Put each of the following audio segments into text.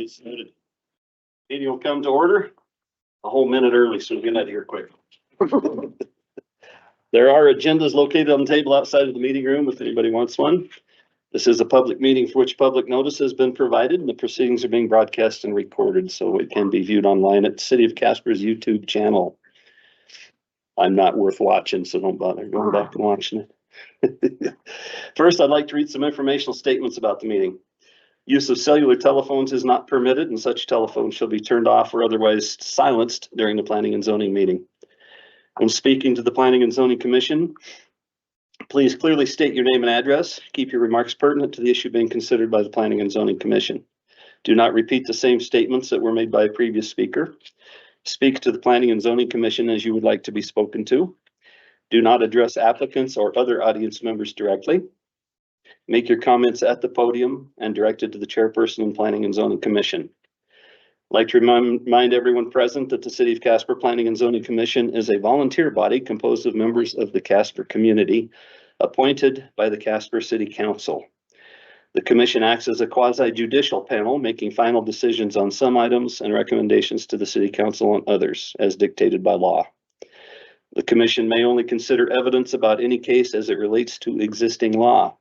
get started. Meeting will come to order a whole minute early, so we'll get out of here quick. There are agendas located on the table outside of the meeting room if anybody wants one. This is a public meeting for which public notice has been provided, and the proceedings are being broadcast and recorded, so it can be viewed online at City of Casper's YouTube channel. I'm not worth watching, so don't bother going back and watching it. First, I'd like to read some informational statements about the meeting. Use of cellular telephones is not permitted, and such telephones shall be turned off or otherwise silenced during the Planning and Zoning meeting. When speaking to the Planning and Zoning Commission, please clearly state your name and address. Keep your remarks pertinent to the issue being considered by the Planning and Zoning Commission. Do not repeat the same statements that were made by a previous speaker. Speak to the Planning and Zoning Commission as you would like to be spoken to. Do not address applicants or other audience members directly. Make your comments at the podium and directed to the chairperson and Planning and Zoning Commission. I'd like to remind everyone present that the City of Casper Planning and Zoning Commission is a volunteer body composed of members of the Casper community appointed by the Casper City Council. The commission acts as a quasi-judicial panel, making final decisions on some items and recommendations to the City Council on others, as dictated by law. The commission may only consider evidence about any case as it relates to existing law.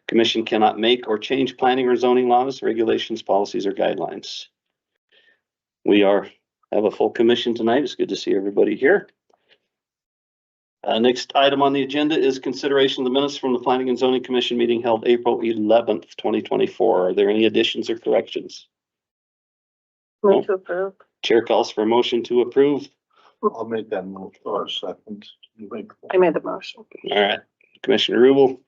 Commission cannot make or change planning or zoning laws, regulations, policies, or guidelines. We have a full commission tonight. It's good to see everybody here. Next item on the agenda is consideration of the minutes from the Planning and Zoning Commission meeting held April 11th, 2024. Are there any additions or corrections? Move to approve. Chair calls for a motion to approve. I'll make that motion or second. I made the motion. All right, Commissioner Rubel.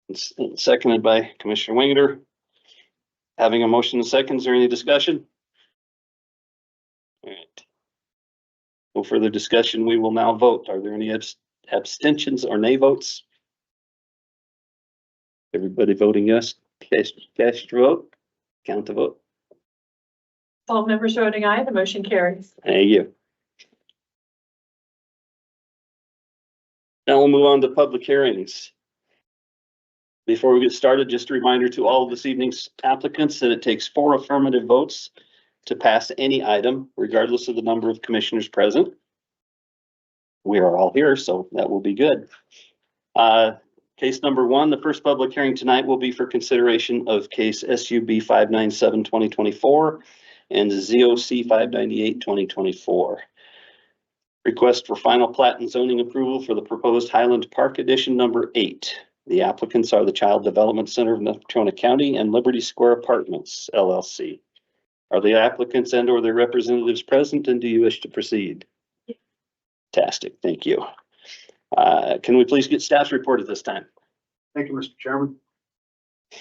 It's seconded by Commissioner Wingeder. Having a motion and second, is there any discussion? All right. No further discussion. We will now vote. Are there any abstentions or nay votes? Everybody voting yes. Cast your vote. Count the vote. All members voting aye, the motion carries. Thank you. Now we'll move on to public hearings. Before we get started, just a reminder to all of this evening's applicants that it takes 4 affirmative votes to pass any item, regardless of the number of commissioners present. We are all here, so that will be good. Case number 1, the first public hearing tonight will be for consideration of case SUB 597-2024 and ZOC 598-2024. Request for final plat and zoning approval for the proposed Highland Park Edition number 8. The applicants are the Child Development Center of Natrona County and Liberty Square Apartments, LLC. Are the applicants and or their representatives present, and do you wish to proceed? Fantastic, thank you. Can we please get staff's report at this time? Thank you, Mr. Chairman.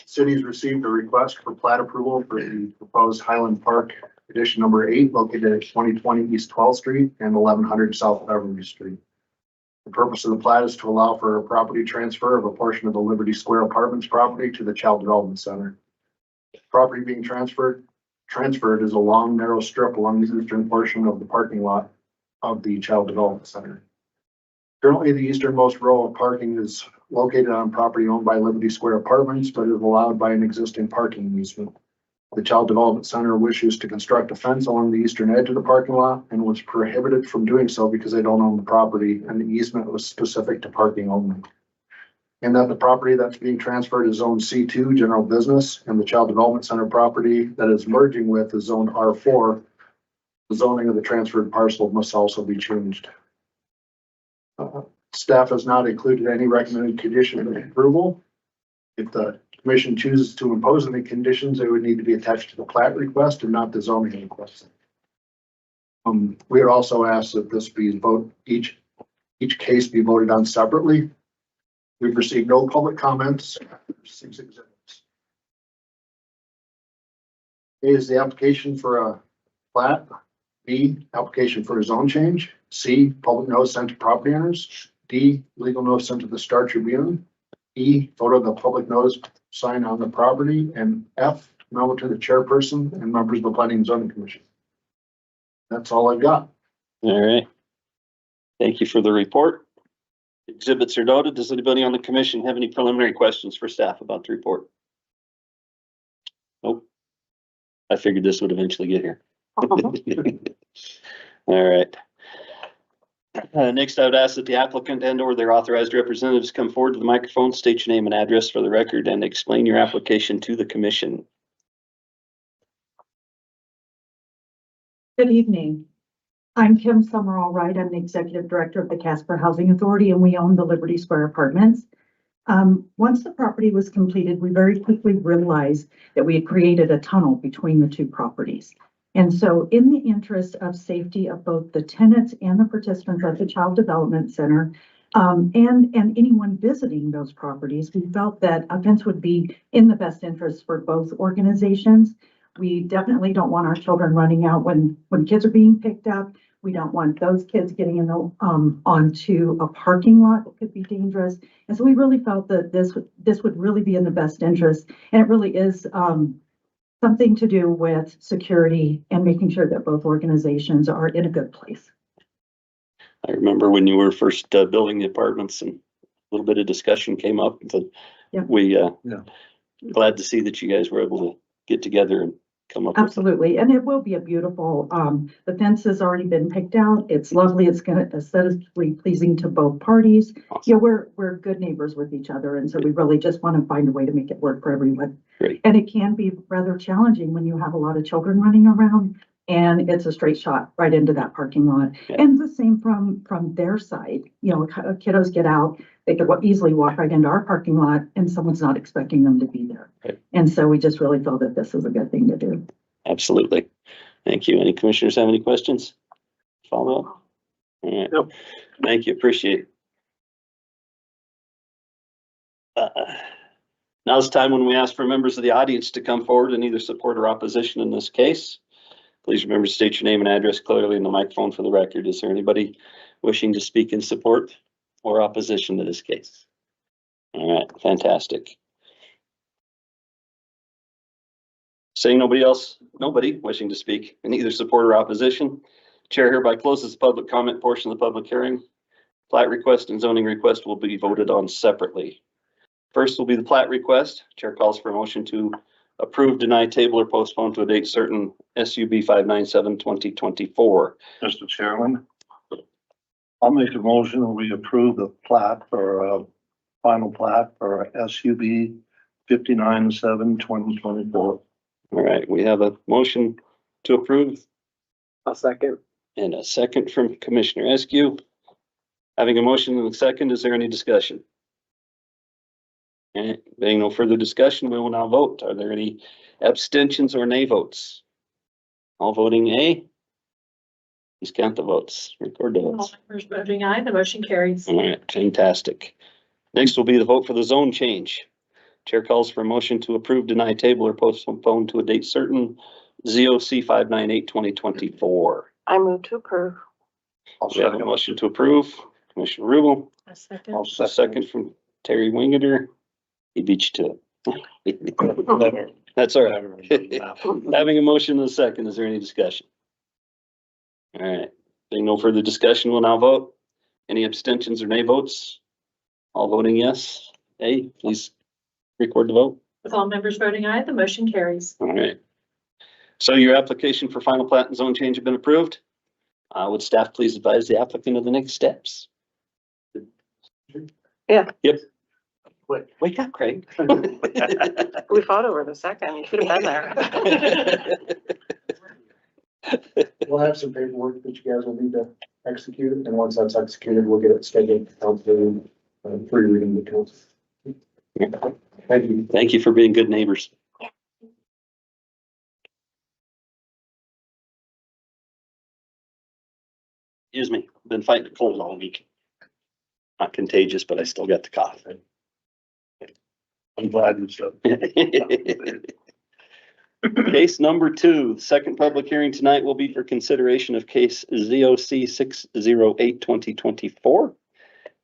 City's received a request for plat approval for the proposed Highland Park Edition number 8 located at 2020 East 12th Street and 1100 South Beverly Street. The purpose of the plat is to allow for a property transfer of a portion of the Liberty Square Apartments property to the Child Development Center. Property being transferred is a long, narrow strip along the eastern portion of the parking lot of the Child Development Center. Currently, the easternmost row of parking is located on property owned by Liberty Square Apartments, but is allowed by an existing parking easement. The Child Development Center wishes to construct a fence along the eastern edge of the parking lot and was prohibited from doing so because they don't own the property and the easement was specific to parking only. And that the property that's being transferred is zone C2, general business, and the Child Development Center property that is merging with is zone R4. The zoning of the transferred parcel must also be changed. Staff has not included any recommended condition of approval. If the commission chooses to impose any conditions, they would need to be attached to the plat request and not the zoning request. We are also asked that this be each case be voted on separately. We've received no public comments. 6 exhibits. A is the application for a plat. B, application for a zone change. C, public notice sent to property owners. D, legal notice sent to the Star Tribune. E, photo of the public notice sign on the property. And F, memo to the chairperson and members of the Planning and Zoning Commission. That's all I've got. All right. Thank you for the report. Exhibits are noted. Does anybody on the commission have any preliminary questions for staff about the report? Nope. I figured this would eventually get here. All right. Next, I would ask that the applicant and or their authorized representatives come forward to the microphone, state your name and address for the record, and explain your application to the commission. Good evening. I'm Kim Summerall Wright. I'm the Executive Director of the Casper Housing Authority, and we own the Liberty Square Apartments. Once the property was completed, we very quickly realized that we had created a tunnel between the two properties. And so in the interest of safety of both the tenants and the participants of the Child Development Center, and anyone visiting those properties, we felt that a fence would be in the best interest for both organizations. We definitely don't want our children running out when kids are being picked up. We don't want those kids getting in the, onto a parking lot that could be dangerous. And so we really felt that this would really be in the best interest. And it really is something to do with security and making sure that both organizations are in a good place. I remember when you were first building the apartments and a little bit of discussion came up. So Yeah. Glad to see that you guys were able to get together and come up with Absolutely. And it will be a beautiful, the fence has already been picked out. It's lovely. It's going to aesthetically pleasing to both parties. Awesome. Yeah, we're good neighbors with each other. And so we really just want to find a way to make it work for everyone. Great. And it can be rather challenging when you have a lot of children running around and it's a straight shot right into that parking lot. Yeah. And the same from their side, kiddos get out, they could easily walk right into our parking lot and someone's not expecting them to be there. Right. And so we just really feel that this is a good thing to do. Absolutely. Thank you. Any commissioners have any questions? Follow up? All right. Nope. Thank you. Appreciate it. Now's the time when we ask for members of the audience to come forward and either support or opposition in this case. Please remember to state your name and address clearly in the microphone for the record. Is there anybody wishing to speak in support or opposition to this case? All right, fantastic. Seeing nobody wishing to speak in either support or opposition, chair hereby closes the public comment portion of the public hearing. Plat request and zoning request will be voted on separately. First will be the plat request. Chair calls for a motion to approve, deny, table, or postpone to a date certain SUB 597-2024. Mr. Chairman, I'll make a motion that we approve the plat for final plat for SUB 59-7-2024. All right, we have a motion to approve I'll second. and a second from Commissioner Eskew. Having a motion and a second, is there any discussion? And being no further discussion, we will now vote. Are there any abstentions or nay votes? All voting aye. Please count the votes. Record the All votes. members voting aye, the motion carries. All right, fantastic. Next will be the vote for the zone change. Chair calls for a motion to approve, deny, table, or postpone to a date certain ZOC 598-2024. I move to approve. I'll We have a second. motion to approve. Commissioner Rubel, A second. I'll a second. second from Terry Wingeter. He beat you to it. That's all right. Having a motion and a second, is there any discussion? All right, being no further discussion, we'll now vote. Any abstentions or nay votes? All voting yes. Hey, please record the vote. With all members voting aye, the motion carries. All right. So your application for final plat and zone change have been approved. Would staff please advise the applicant of the next steps? Yeah. Yep. Wake up, Craig. We fought over the second. You should have been there. We'll have some paperwork that you guys will need to execute, and once that's executed, we'll get it scheduled for your reading the council. Thank you. Thank you for being good neighbors. Excuse me, been fighting a cold all week. Not contagious, but I still got the cough. I'm glad you said. Case number 2, the second public hearing tonight will be for consideration of case ZOC 608-2024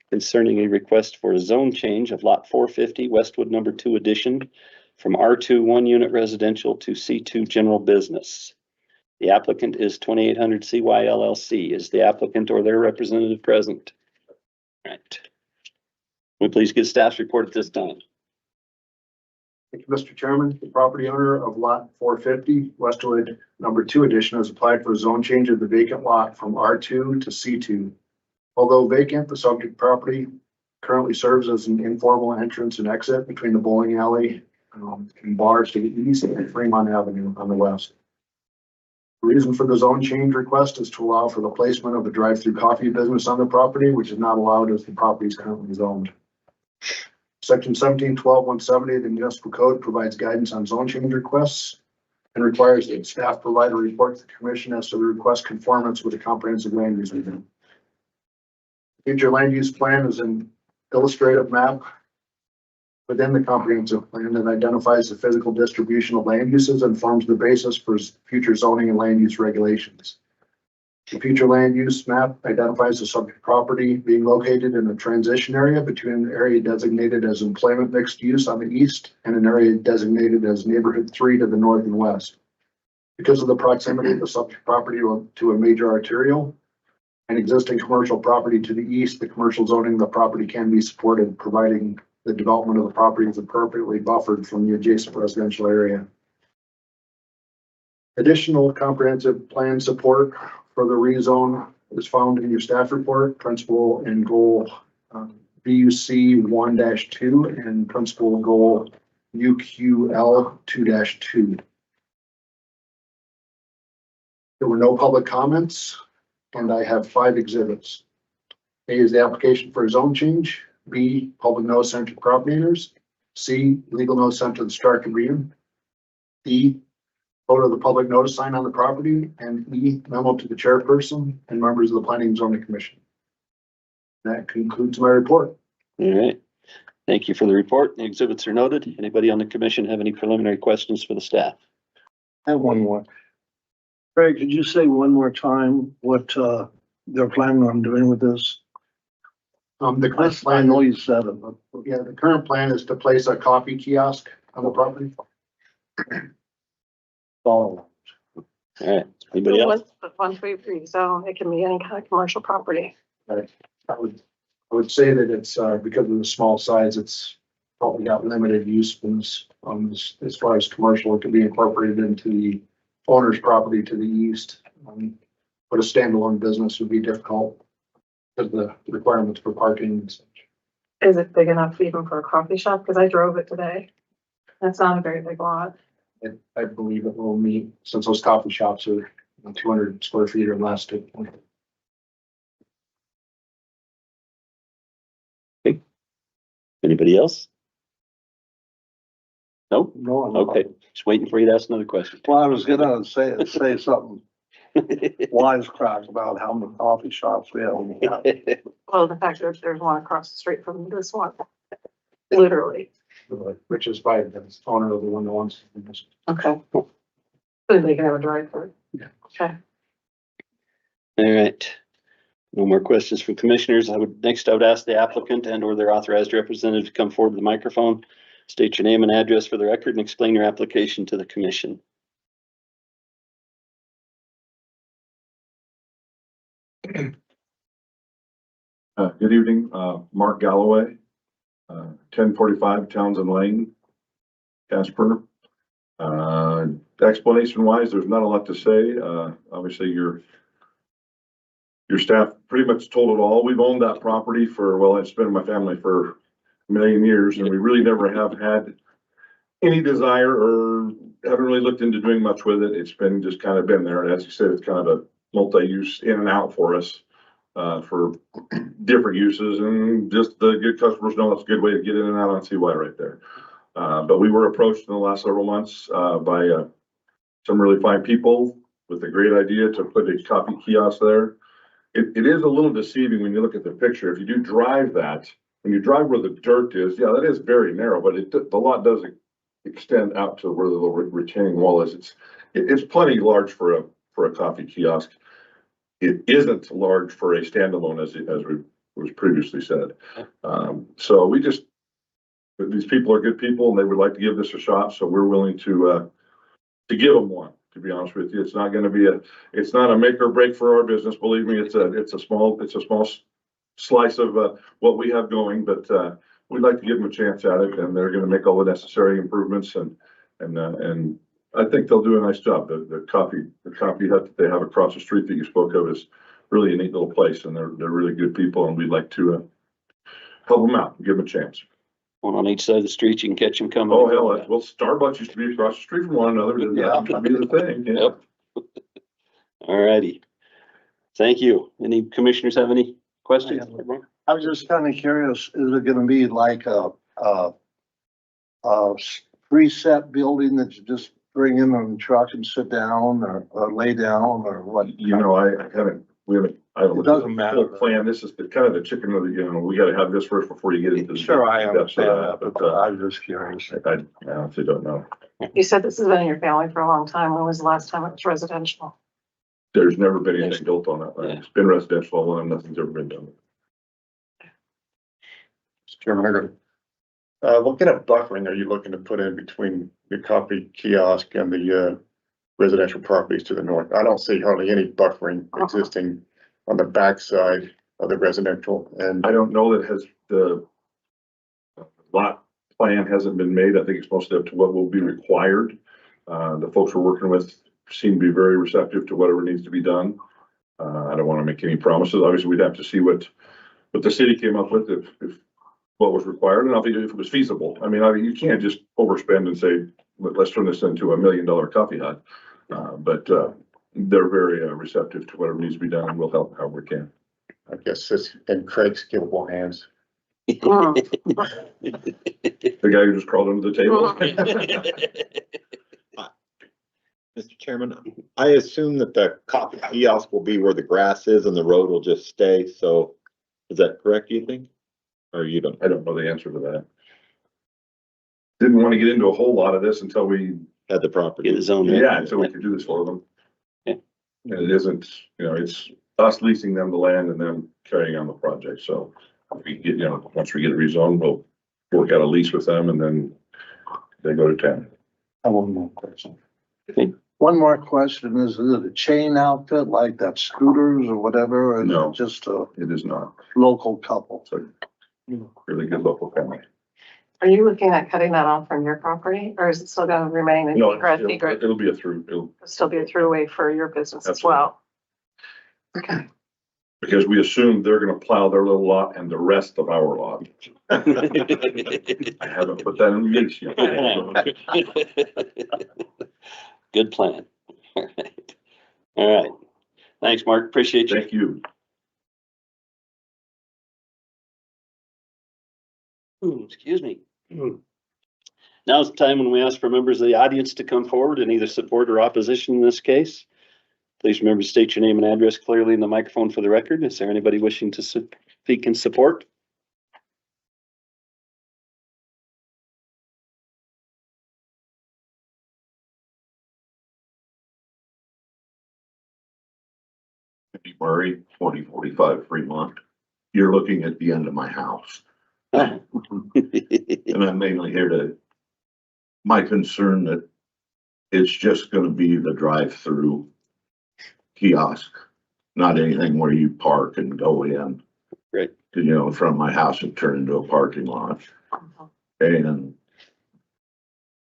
concerning a request for a zone change of lot 450 Westwood number 2 addition from R2 1-unit residential to C2 general business. The applicant is 2800 CY LLC. Is the applicant or their representative present? All right. Will you please give staff's report at this time? Thank you, Mr. Chairman. The property owner of lot 450 Westwood number 2 addition has applied for a zone change of the vacant lot from R2 to C2. Although vacant, the subject property currently serves as an informal entrance and exit between the bowling alley and bars to the east and Fremont Avenue on the west. The reason for the zone change request is to allow for the placement of a drive-through coffee business on the property, which is not allowed as the property is currently zoned. Section 1712-170 of the municipal code provides guidance on zone change requests and requires that staff provide a report to the commission as to the request conformance with the comprehensive land use plan. Future land use plan is an illustrative map within the comprehensive plan that identifies the physical distribution of land uses and forms the basis for future zoning and land use regulations. The future land use map identifies the subject property being located in a transition area between an area designated as employment mixed use on the east and an area designated as neighborhood 3 to the north and west. Because of the proximity of the subject property to a major arterial and existing commercial property to the east, the commercial zoning of the property can be supported, providing the development of the property is appropriately buffered from the adjacent residential area. Additional comprehensive plan support for the rezone is found in your staff report, principal and goal BUC 1-2 and principal goal UQL 2-2. There were no public comments, and I have 5 exhibits. A is the application for a zone change. B, public notice sent to property owners. C, legal notice sent to the Star Tribune. D, photo of the public notice sign on the property, and E, memo to the chairperson and members of the Planning and Zoning Commission. That concludes my report. All right. Thank you for the report. The exhibits are noted. Anybody on the commission have any preliminary questions for the staff? I have one more. Craig, could you say one more time what, they're planning on doing with this? The current I plan, know you said it, but yeah, the current plan is to place a coffee kiosk on the property. all. All right. Anybody else? Once we rezone, it can be any kind of commercial property. I would say that it's, because of the small size, it's probably got limited usefulness. As far as commercial, it can be incorporated into the owner's property to the east. But a standalone business would be difficult because of the requirements for parking and such. Is it big enough even for a coffee shop? Because I drove it today. That's not a very big lot. I believe it will meet, since those coffee shops are 200 square feet or less. Anybody else? Nope. No, I'm Okay. Just waiting for you to ask another question. Well, I was gonna say something wisecrack about how many coffee shops we have. Well, the fact that there's one across the street from this one. Literally. Which is by the owner of the one that wants. Okay. So they can have a drive-through. Yeah. Okay. All right. No more questions from commissioners. I would ask the applicant and or their authorized representative to come forward to the microphone, state your name and address for the record, and explain your application to the commission. Good evening, Mark Galloway, 1045 Townsend Lane, Casper. Explanation wise, there's not a lot to say. Obviously your staff pretty much told it all. We've owned that property for, well, it's been in my family for a million years, and we really never have had any desire or haven't really looked into doing much with it. It's been just kind of been there. And as you said, it's kind of a multi-use in and out for us, for different uses, and just the good customers know it's a good way to get in and out on CY right there. But we were approached in the last several months by some really fine people with a great idea to put a coffee kiosk there. It is a little deceiving when you look at the picture. If you do drive that, when you drive where the dirt is, yeah, that is very narrow, but the lot does extend out to where the little retaining wall is. It's plenty large for a coffee kiosk. It isn't large for a standalone, as was previously said. So these people are good people, and they would like to give this a shot. So we're willing to give them one. To be honest with you, it's not going to be it's not a make or break for our business. Believe me, it's a small slice of what we have going, but we'd like to give them a chance at it, and they're gonna make all the necessary improvements, and I think they'll do a nice job. The coffee hut that they have across the street that you spoke of is really a neat little place, and they're really good people, and we'd like to help them out, and give them a chance. One on each side of the street, you can catch them coming. Oh, hell, well, Starbucks used to be across the street from one another. That would be the thing, yeah. Yep. All righty. Thank you. Any commissioners have any questions? I was just kind of curious, is it gonna be like a preset building that you just bring in on the truck and sit down or lay down or what? You know, I haven't looked at doesn't the matter. full plan. This is the kind of the chicken of the, we gotta have this first before you get into. the Sure, I depths of understand that, that, but I was just curious. I honestly don't know. You said this has been in your family for a long time. When was the last time it was residential? There's never been anything built on that land. It's been residential and nothing's ever been done. Chairman, what kind of buffering are you looking to put in between the coffee kiosk and the residential properties to the north? I don't see hardly any buffering existing on the backside of the residential, and I don't know that has the lot plan hasn't been made. I think it's mostly up to what will be required. The folks we're working with seem to be very receptive to whatever needs to be done. I don't want to make any promises. Obviously, we'd have to see what the city came up with if what was required, and obviously if it was feasible. I mean, you can't just overspend and say, let's turn this into $1 million coffee hut. But they're very receptive to whatever needs to be done, and we'll help however we can. I guess this in Craig's capable hands. The guy who just crawled under the table. Mr. Chairman, I assume that the coffee kiosk will be where the grass is and the road will just stay, so is that correct, you think? Or you don't? I don't know the answer to that. Didn't want to get into a whole lot of this until we, Had the property. Get the zone. right? yeah, until we could do this for them. Yeah. And it isn't, it's us leasing them the land and them carrying on the project, so if we get, once we get it rezoned, we'll work out a lease with them and then they go to town. I have one more question. Okay. One more question, is it a chain outfit like that scooters or whatever? Or is No. it just a It is not. local couple? It's a really good local family. Are you looking at cutting that off from your property, or is it still gonna remain an No, egress, egress? it'll be a through, It'll still be a throughway for your business as Absolutely. well? Okay. because we assume they're gonna plow their little lot and the rest of our lot. I haven't put that in the lease yet. Good plan. All right. All right. Thanks, Mark. Appreciate you. Thank you. Excuse me. Now is the time when we ask for members of the audience to come forward in either support or opposition in this case. Please remember to state your name and address clearly in the microphone for the record. Is there anybody wishing to speak in support? February 2045 Fremont. You're looking at the end of my house. And I'm mainly here to, my concern that it's just gonna be the drive-through kiosk, not anything where you park and go in. Right. In front of my house and turn into a parking lot. And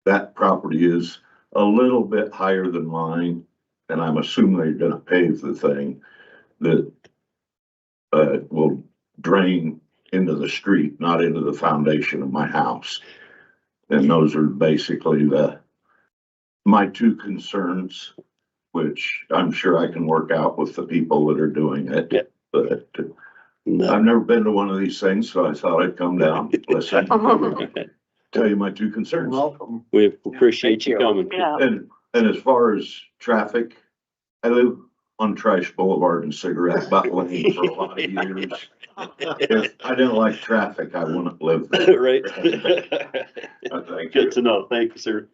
that property is a little bit higher than mine, and I'm assuming they're gonna pave the thing that will drain into the street, not into the foundation of my house. And those are basically my two concerns, which I'm sure I can work out with the people that are doing it. Yeah. But No. I've never been to one of these things, so I thought I'd come down, listen, tell you my two concerns. Welcome. We appreciate you coming. Yeah. And as far as traffic, I live on Trash Boulevard and Cigarette Butt Lane for a lot of years. If I didn't like traffic, I wouldn't live there. Right. Thank Good you. to know. Thank you, sir.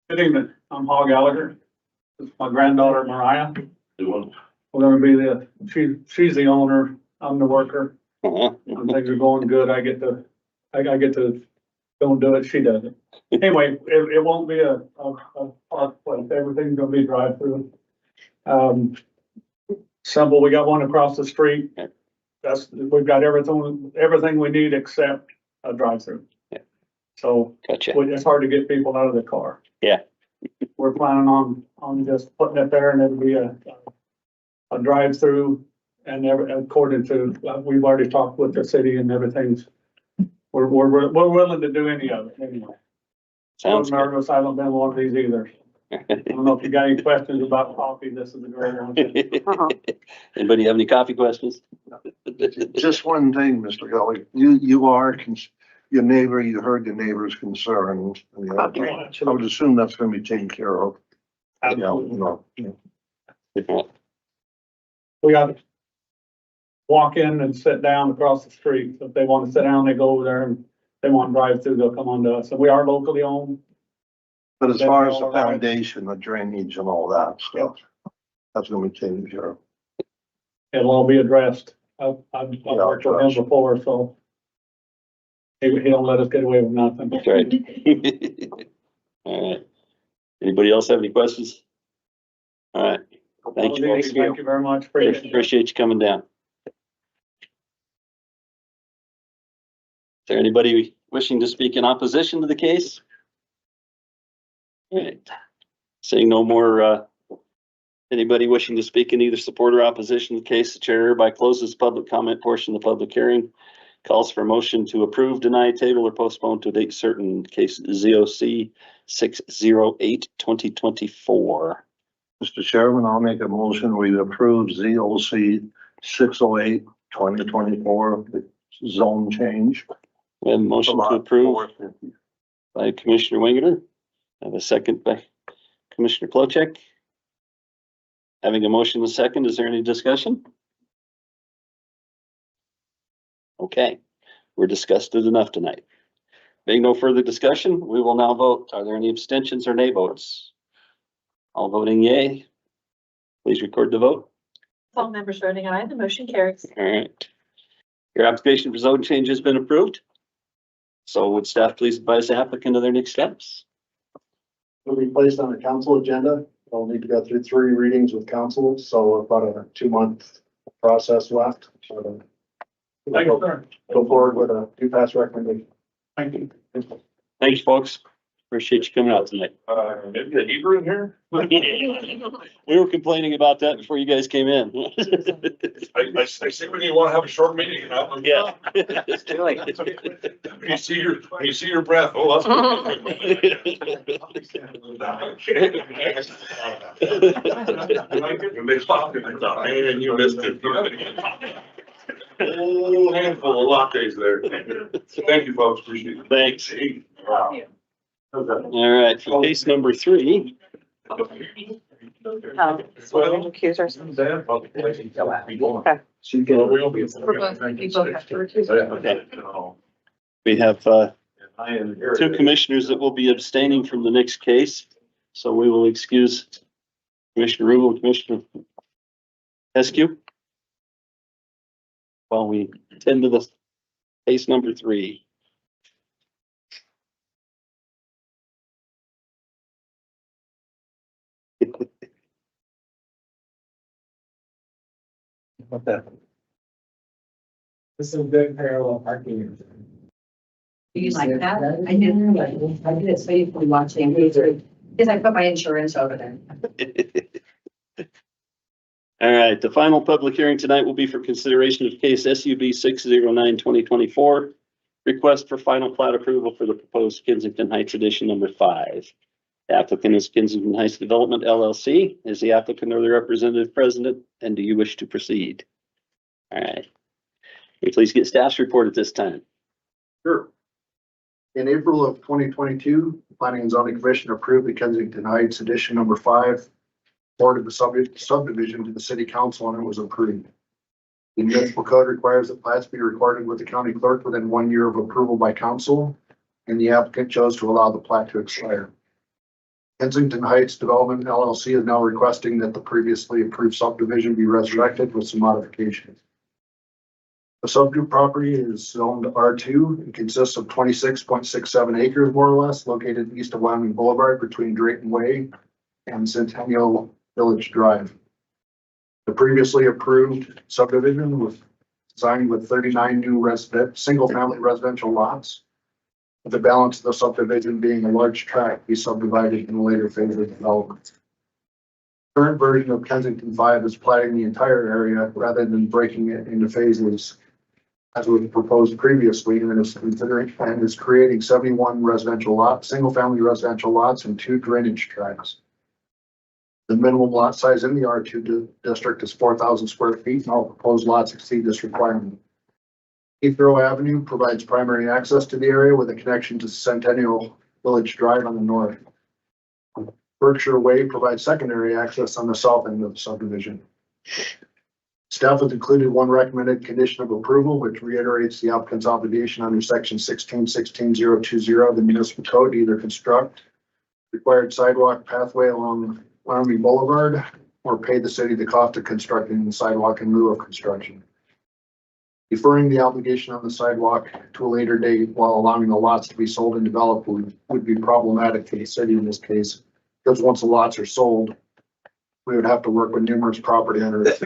Good evening, I'm Paul Gallagher. This is my granddaughter Mariah. Doing We're gonna be she's the owner, I'm the worker, Uh-huh. and things are going good. I get to don't do it, she does it. Anyway, it won't be a park place, everything's gonna be drive-through. Simple, we got one across the street. We've got everything we need except a drive-through. Yeah. So Gotcha. it's hard to get people out of the car. Yeah. We're planning on just putting it there and it'll be a drive-through and according to, we've already talked with the city and everything's, we're willing to do any of it anyway. Sounds I'm good. nervous, I haven't been one of these either. I don't know if you got any questions about coffee, this is the great one. Anybody have any coffee questions? Just one thing, Mr. Kelly, you are, your neighbor, you heard your neighbor's concern. I would assume that's gonna be taken care of. Absolutely. No. We got to walk in and sit down across the street. So if they want to sit down, they go over there, and they want to drive through, they'll come on to us. And we are locally owned. But as far as the foundation, the drainage and all that stuff, that's gonna be taken care of. It'll all be addressed. I've worked with him before, so he don't let us get away with nothing. That's right. All right. Anybody else have any questions? All right. Thank you. Thank you very much. Appreciate it. Appreciate you coming down. Is there anybody wishing to speak in opposition to the case? All right. Seeing no more, anybody wishing to speak in either support or opposition to the case, the chair hereby closes the public comment portion of the public hearing. Calls for a motion to approve, deny, table, or postpone to a date certain, case ZOC 608-2024. Mr. Chairman, I'll make a motion, we approve ZOC 608-2024, zone change. We have a motion to approve by Commissioner Wingeter. I have a second by Commissioner Klochek. Having a motion and a second, is there any discussion? Okay, we're discussed it enough tonight. Being no further discussion, we will now vote. Are there any abstentions or nay votes? All voting yay. Please record the vote. All members voting aye, the motion carries. All right. Your application for zone change has been approved. So would staff please advise the applicant of their next steps? Will be placed on a council agenda. I'll need to go through 3 readings with council, so about a 2-month process left. So Thank you, sir. go forward with a do-pass recommendation. Thank you. Thank you, folks. Appreciate you coming out tonight. Maybe the Hebrew in here? We were complaining about that before you guys came in. I see when you wanna have a short meeting, you know? Yeah. It's too late. You see your breath, oh, that's. When they talk, I thought, man, you missed it. Oh, handful of lattes there. Thank you, folks, appreciate it. Thanks. Wow. All right, for case number 3. So we're going to recuse ourselves. Okay. We have 2 commissioners that will be abstaining from the next case. So we will excuse Commissioner Rubel and Commissioner Eskew while we attend to this case number 3. This is good parallel parking. Do you like that? I did it so you can watch it, because I put my insurance over there. All right, the final public hearing tonight will be for consideration of case SUB 609-2024. Request for final plat approval for the proposed Kensington Heights Edition number 5. The applicant is Kensington Heights Development LLC. Is the applicant or the representative present, and do you wish to proceed? All right. Will you please get staff's report at this time? Sure. In April of 2022, the Planning and Zoning Commission approved the Kensington Heights Edition number 5. Forwarded the subdivision to the city council and it was approved. The municipal code requires that plats be recorded with the county clerk within 1 year of approval by council, and the applicant chose to allow the plat to expire. Kensington Heights Development LLC is now requesting that the previously approved subdivision be resurrected with some modifications. The subject property is zoned R2. It consists of 26.67 acres, more or less, located east of Wyoming Boulevard between Drayton Way and Centennial Village Drive. The previously approved subdivision was designed with 39 new single-family residential lots, with the balance of the subdivision being a large tract to be subdivided in a later phase of development. Current version of Kensington 5 is platting the entire area rather than breaking it into phases, as was proposed previously, and is creating 71 residential lots, single-family residential lots, and 2 drainage tracts. The minimum lot size in the R2 district is 4,000 square feet, and all proposed lots exceed this requirement. Heathrow Avenue provides primary access to the area with a connection to Centennial Village Drive on the north. Berkshire Way provides secondary access on the south end of the subdivision. Staff has included one recommended condition of approval, which reiterates the applicant's obligation under section 16.16.020 of the municipal code to either construct required sidewalk pathway along Wyoming Boulevard or pay the city the cost of constructing the sidewalk in lieu of construction. Deferring the obligation on the sidewalk to a later date while allowing the lots to be sold and developed would be problematic for the city in this case, because once the lots are sold, we would have to work with numerous property owners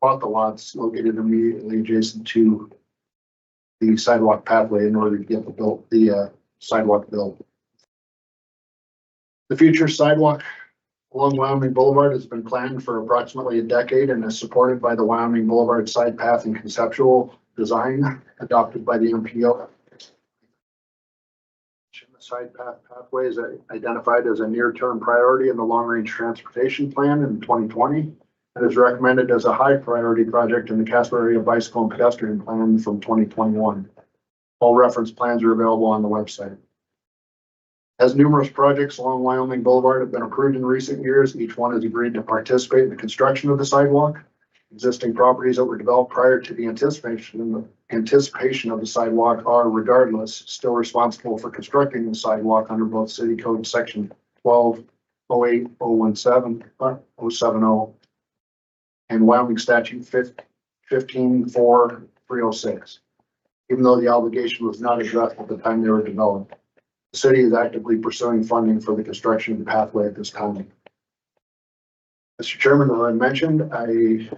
bought the lots located immediately adjacent to the sidewalk pathway in order to get the sidewalk built. The future sidewalk along Wyoming Boulevard has been planned for approximately a decade and is supported by the Wyoming Boulevard side path and conceptual design adopted by the MPO. The side pathway is identified as a near-term priority in the long-range transportation plan in 2020 and is recommended as a high priority project in the Casper area bicycle and pedestrian plan from 2021. All reference plans are available on the website. As numerous projects along Wyoming Boulevard have been approved in recent years, each one has agreed to participate in the construction of the sidewalk. Existing properties that were developed prior to the anticipation of the sidewalk are regardless still responsible for constructing the sidewalk under both city code section 1208-017 and Wyoming statute 15.4.306. Even though the obligation was not addressed at the time they were developed. The city is actively pursuing funding for the construction of the pathway at this time. Mr. Chairman, as I mentioned, I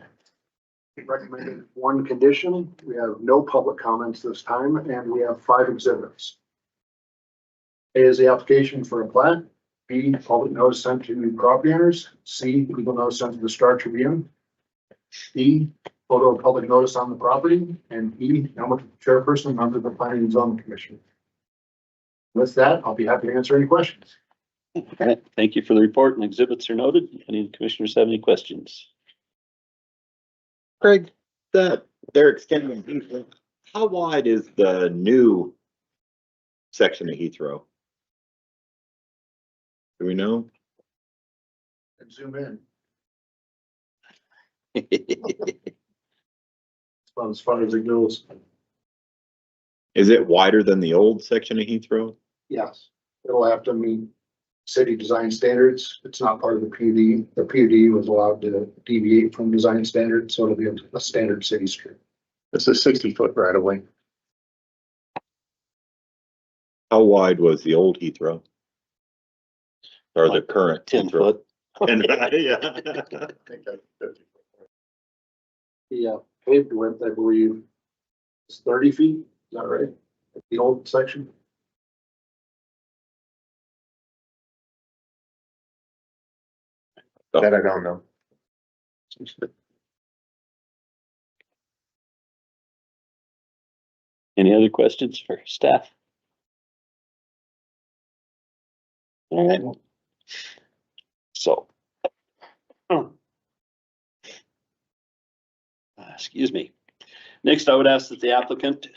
recommended one condition. We have no public comments this time, and we have 5 exhibits. A is the application for a plat. B, public notice sent to property owners. C, legal notice sent to the Star Tribune. D, photo of public notice on the property. And E, number chairperson under the Planning and Zoning Commission. With that, I'll be happy to answer any questions. Okay, thank you for the report, and exhibits are noted. Any commissioners have any questions? Craig, they're extending Heathrow. How wide is the new section of Heathrow? Do we know? And zoom in. Is It's about as far as it goes. Is it wider than the old section of Heathrow? Yes, it'll have to meet city design standards. It's not part of the PUD. The PUD was allowed to deviate from design standards, so it'll be a standard city street. It's a 60-foot right of way. How wide was the old Heathrow? Or the current 10 Heathrow? foot. Yeah. I think that's 50. The paved width, I believe, is 30 feet. Is that right? The old section. That I don't know. Any other questions for staff? All right. So. Excuse me. Next, I would ask that the applicant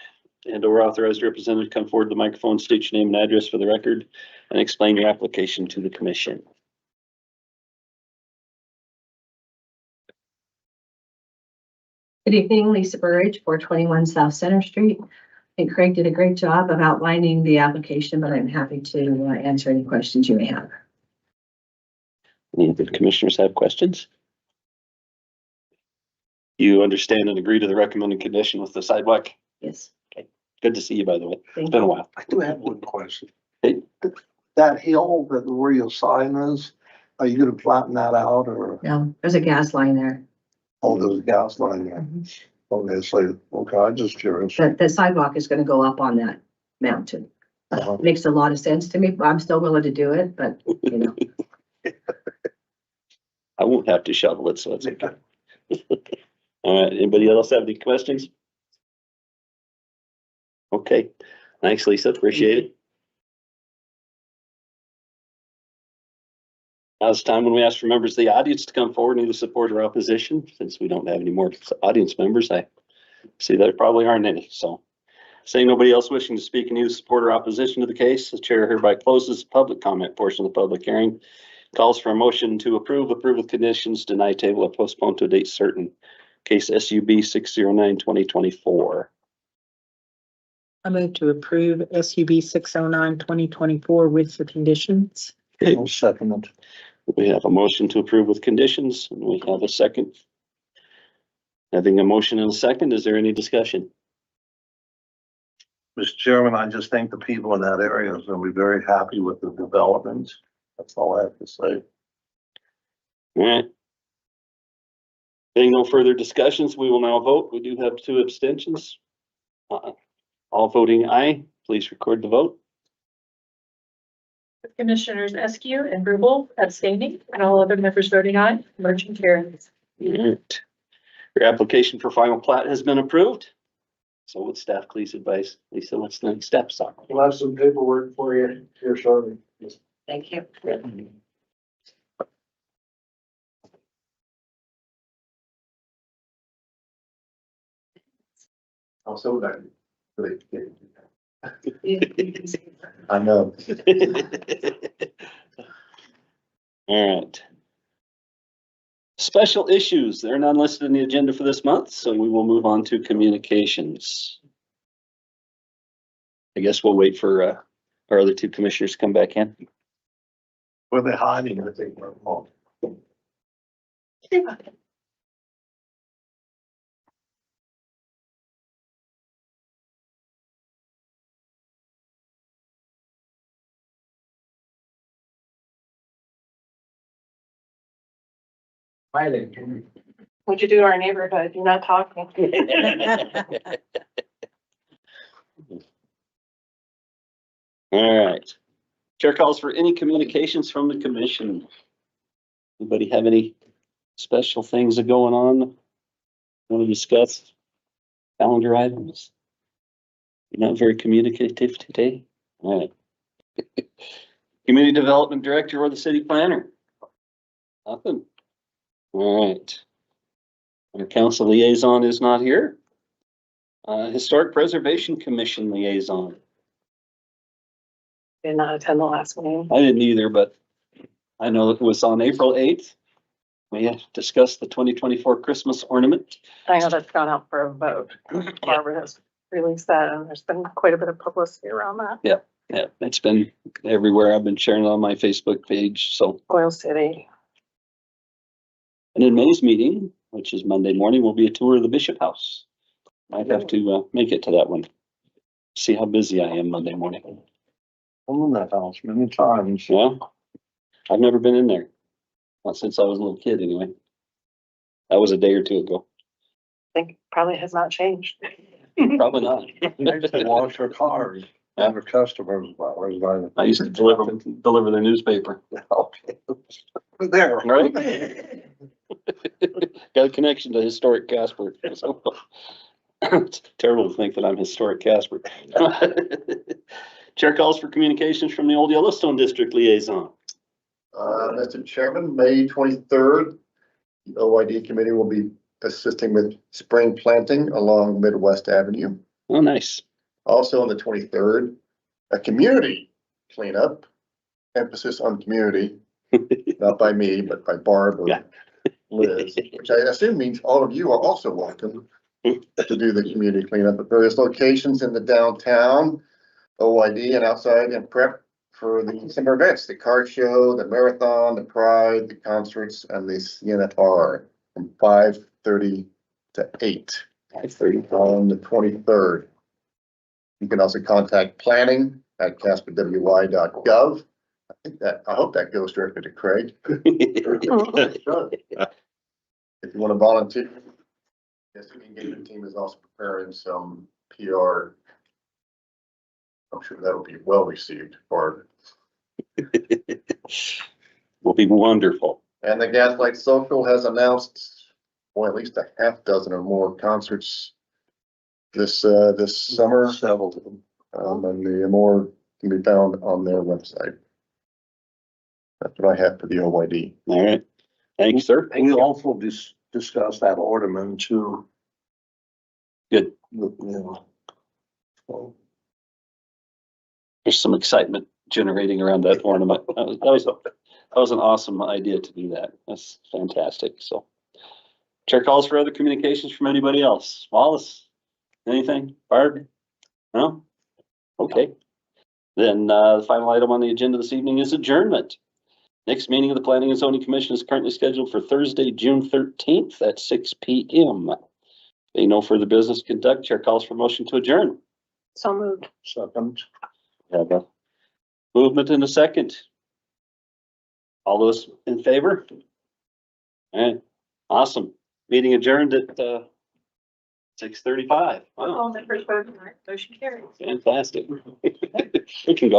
and/or authorized representative come forward to the microphone, state your name and address for the record, and explain your application to the commission. Good evening, Lisa Burridge, 421 South Center Street. I think Craig did a great job of outlining the application, but I'm happy to answer any questions you may have. Any of the commissioners have questions? You understand and agree to the recommended condition with the sidewalk? Yes. Good to see you, by the way. It's Thank been a you. while. I do have one question. Hey. That hill that where your sign is, are you gonna flatten that out or, No, there's a gas line there. oh, there's a gas line there? Okay, so, okay, I'm just curious. The sidewalk is gonna go up on that mountain. Uh-huh. Makes a lot of sense to me. I'm still willing to do it, but you know, I won't have to shovel it, so it's okay. All right, anybody else have any questions? Okay, thanks, Lisa, appreciate it. Now it's time when we ask for members of the audience to come forward and either support or opposition. Since we don't have any more audience members, I see there probably aren't any, so. Seeing nobody else wishing to speak in either support or opposition to the case, the chair hereby closes the public comment portion of the public hearing. Calls for a motion to approve with conditions, deny, table, or postpone to a date certain. Case SUB 609-2024. I move to approve SUB 609-2024 with the conditions. Okay, I'll second it. we have a motion to approve with conditions, and we have a second. Having a motion and a second, is there any discussion? Mr. Chairman, I just think the people in that area are gonna be very happy with the development. That's all I have to say. All right. Being no further discussions, we will now vote. We do have 2 abstentions. All voting aye, please record the vote. Commissioners Eskew and Rubel abstaining, and all other members voting aye. Motion carries. All right. Your application for final plat has been approved. So would staff please advise Lisa, what's the next steps are? We'll have some paperwork for you here shortly. thank you. Also, that. I know. All right. Special issues, they're not listed in the agenda for this month, so we will move on to communications. I guess we'll wait for our other 2 commissioners to come back in. Where they hiding, I think, we're home. What'd you do to our neighborhood? You're not talking. All right. Chair calls for any communications from the commission. Anybody have any special things that are going on? Want to discuss calendar items? You're not very communicative today. All right. Community Development Director or the City Planner? Nothing. All right. Our council liaison is not here. Historic Preservation Commission liaison. Did not attend the last meeting. I didn't either, but I know it was on April 8th. We discussed the 2024 Christmas ornament. I know that's gone out for a vote. Barbara has released that, and there's been quite a bit of publicity around that. Yeah, it's been everywhere. I've been sharing it on my Facebook page, so. Oil City. And in May's meeting, which is Monday morning, will be a tour of the Bishop House. Might have to make it to that one. See how busy I am Monday morning. I'm in that house many times. Yeah, I've never been in there. Not since I was a little kid, anyway. That was a day or 2 ago. I think probably has not changed. Probably not. They wash their cars, and their customers, I used to deliver their newspaper. Okay. There. Right? Got a connection to historic Casper. So, it's terrible to think that I'm historic Casper. Chair calls for communications from the Old Yellowstone District Liaison. Mr. Chairman, May 23rd, the OID committee will be assisting with spring planting along Midwest Avenue. Oh, nice. Also on the 23rd, a community cleanup, emphasis on community, not by me, but by Barb or Yeah. Liz, which I assume means all of you are also welcome to do the community cleanup at various locations in the downtown, OID and outside, and prep for the summer events, the car show, the marathon, the pride, the concerts, and the CNFR from 5:30 to 8 5:30. on the 23rd. You can also contact planning@casperwy.gov. I hope that goes directly to Craig. If you want to volunteer, the student engagement team is also preparing some PR. I'm sure that will be well received for, Will be wonderful. and the Gaslight Social has announced, well, at least a half dozen or more concerts this summer. Several of them. And the more can be found on their website. That's what I have for the OYD. All right. Thank you, sir. We also discussed that ornament too. Good. You know. So, There's some excitement generating around that ornament. That was an awesome idea to do that. That's fantastic. So. Chair calls for other communications from anybody else. Wallace, anything? Barb? No? Okay. Then, the final item on the agenda this evening is adjournment. Next meeting of the Planning and Zoning Commission is currently scheduled for Thursday, June 13th at 6 p.m. Being no further business to conduct, chair calls for motion to adjourn. So moved. second. Have a movement in a second. All those in favor? All right, awesome. Meeting adjourned at 6:35. Wow, All members voting aye. Motion carries. fantastic. We can go.